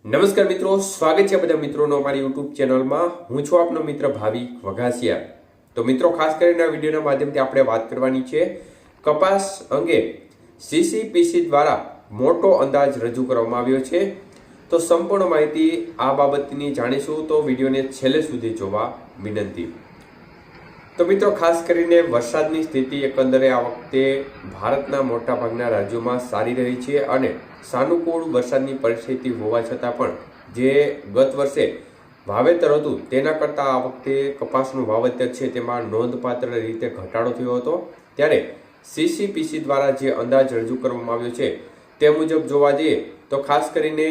નમસ્કાર મિત્રો, સ્વાગત છે બધા મિત્રોનો અમારી યુટ્યુબ ચેનલમાં। હું છું આપનો મિત્ર ભાવિક વઘાસિયા। તો મિત્રો, ખાસ કરીને આ વિડીયોના માધ્યમથી આપણે વાત કરવાની છે કપાસ અંગે સીસીપીસી દ્વારા મોટો અંદાજ રજૂ કરવામાં આવ્યો છે। તો સંપૂર્ણ માહિતી આ બાબતની જાણીશું, તો વિડીયોને છેલ્લે સુધી જોવા વિનંતી। તો મિત્રો, ખાસ કરીને વરસાદની સ્થિતિ એકંદરે આ વખતે ભારતના મોટાભાગના રાજ્યોમાં સારી રહી છે અને સાનુકૂળ વરસાદની પરિસ્થિતિ હોવા છતાં પણ જે ગત વર્ષે વાવેતર હતું તેના કરતાં આ વખતે કપાસનું વાવેતર છે તેમાં નોંધપાત્ર રીતે ઘટાડો થયો હતો। ત્યારે સીસીપીસી દ્વારા જે અંદાજ રજૂ કરવામાં આવ્યો છે તે મુજબ જોવા જઈએ તો ખાસ કરીને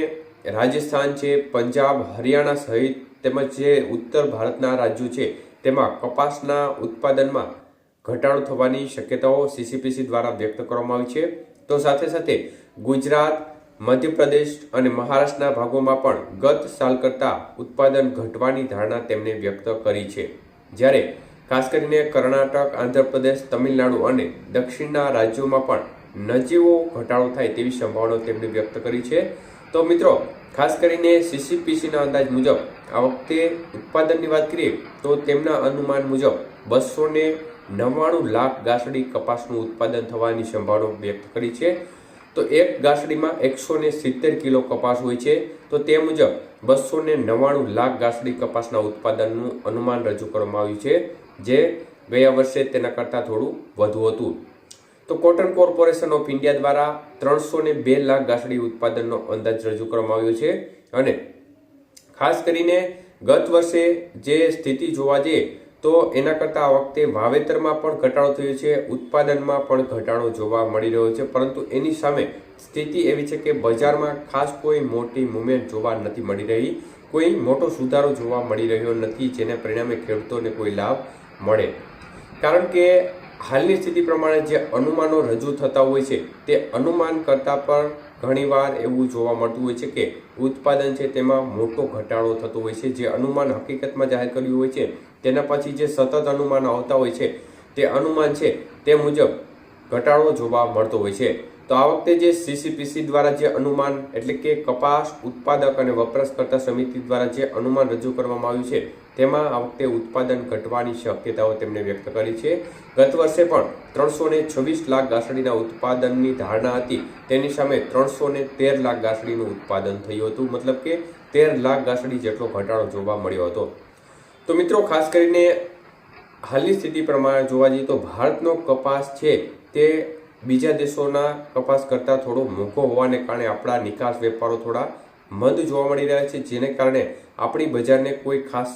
રાજસ્થાન છે, પંજાબ, હરિયાણા સહિત તેમજ જે ઉત્તર ભારતના રાજ્યો છે તેમાં કપાસના ઉત્પાદનમાં ઘટાડો થવાની શક્યતાઓ સીસીપીસી દ્વારા વ્યક્ત કરવામાં આવી છે। તો સાથે સાથે ગુજરાત, મધ્યપ્રદેશ અને મહારાષ્ટ્રના ભાગોમાં પણ ગત સાલ કરતાં ઉત્પાદન ઘટવાની ધારણા તેમણે વ્યક્ત કરી છે। જ્યારે ખાસ કરીને કર્ણાટક, આંધ્રપ્રદેશ, તમિલનાડુ અને દક્ષિણના રાજ્યોમાં પણ નજીવો ઘટાડો થાય તેવી સંભાવનાઓ તેમણે વ્યક્ત કરી છે। તો મિત્રો, ખાસ કરીને સીસીપીસીના અંદાજ મુજબ આ વખતે ઉત્પાદનની વાત કરીએ તો તેમના અનુમાન મુજબ 299 લાખ ગાંસડી કપાસનું ઉત્પાદન થવાની સંભાવના વ્યક્ત કરી છે। તો એક ગાંસડીમાં 170 કિલો કપાસ હોય છે, તો તે મુજબ 299 લાખ ગાંસડી કપાસના ઉત્પાદનનું અનુમાન રજૂ કરવામાં આવ્યું છે, જે ગયા વર્ષે તેના કરતાં થોડું વધુ હતું। તો કોટન કોર્પોરેશન ઓફ ઇન્ડિયા દ્વારા 302 લાખ ગાંસડી ઉત્પાદનનો અંદાજ રજૂ કરવામાં આવ્યો છે અને ખાસ કરીને ગત વર્ષે જે સ્થિતિ જોવા જઈએ તો એના કરતાં આ વખતે વાવેતરમાં પણ ઘટાડો થયો છે, ઉત્પાદનમાં પણ ઘટાડો જોવા મળી રહ્યો છે, પરંતુ એની સામે સ્થિતિ એવી છે કે બજારમાં ખાસ કોઈ મોટી મૂવમેન્ટ જોવા નથી મળી રહી, કોઈ મોટો સુધારો જોવા મળી રહ્યો નથી, જેને પરિણામે ખેડૂતોને કોઈ લાભ મળે। કારણ કે હાલની સ્થિતિ પ્રમાણે જે અનુમાનો રજૂ થતા હોય છે તે અનુમાન કરતાં પણ ઘણીવાર એવું જોવા મળતું હોય છે કે ઉત્પાદન છે તેમાં મોટો ઘટાડો થતો હોય છે। જે અનુમાન હકીકતમાં જાહેર કર્યું હોય છે તેના પછી જે સતત અનુમાન આવતા હોય છે તે અનુમાન છે તે મુજબ ઘટાડો જોવા મળતો હોય છે। તો આ વખતે જે સીસીપીસી દ્વારા જે અનુમાન એટલે કે કપાસ ઉત્પાદક અને વપરાશકર્તા સમિતિ દ્વારા જે અનુમાન રજૂ કરવામાં આવ્યું છે તેમાં આ વખતે ઉત્પાદન ઘટવાની શક્યતાઓ તેમણે વ્યક્ત કરી છે। ગત વર્ષે પણ 326 લાખ ગાંસડીના ઉત્પાદનની ધારણા હતી, તેની સામે 313 લાખ ગાંસડીનું ઉત્પાદન થયું હતું, મતલબ કે 13 લાખ ગાંસડી જેટલો ઘટાડો જોવા મળ્યો હતો। તો મિત્રો, ખાસ કરીને હાલની સ્થિતિ પ્રમાણે જોવા જઈએ તો ભારતનો કપાસ છે તે બીજા દેશોના કપાસ કરતાં થોડો મોંઘો હોવાને કારણે આપણા નિકાસ વેપારો થોડા મંદ જોવા મળી રહ્યા છે, જેને કારણે આપણી બજારને કોઈ ખાસ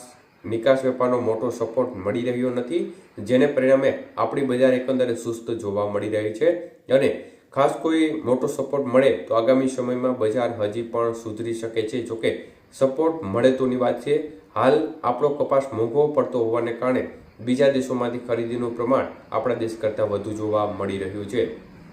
નિકાસ વેપારનો મોટો સપોર્ટ મળી રહ્યો નથી, જેને પરિણામે આપણી બજાર એકંદરે સુસ્ત જોવા મળી રહી છે અને ખાસ કોઈ મોટો સપોર્ટ મળે તો આગામી સમયમાં બજાર હજી પણ સુધરી શકે છે। જોકે સપોર્ટ મળે તોની વાત છે, હાલ આપણો કપાસ મોંઘો પડતો હોવાને કારણે બીજા દેશોમાંથી ખરીદીનું પ્રમાણ આપણા દેશ કરતાં વધુ જોવા મળી રહ્યું છે।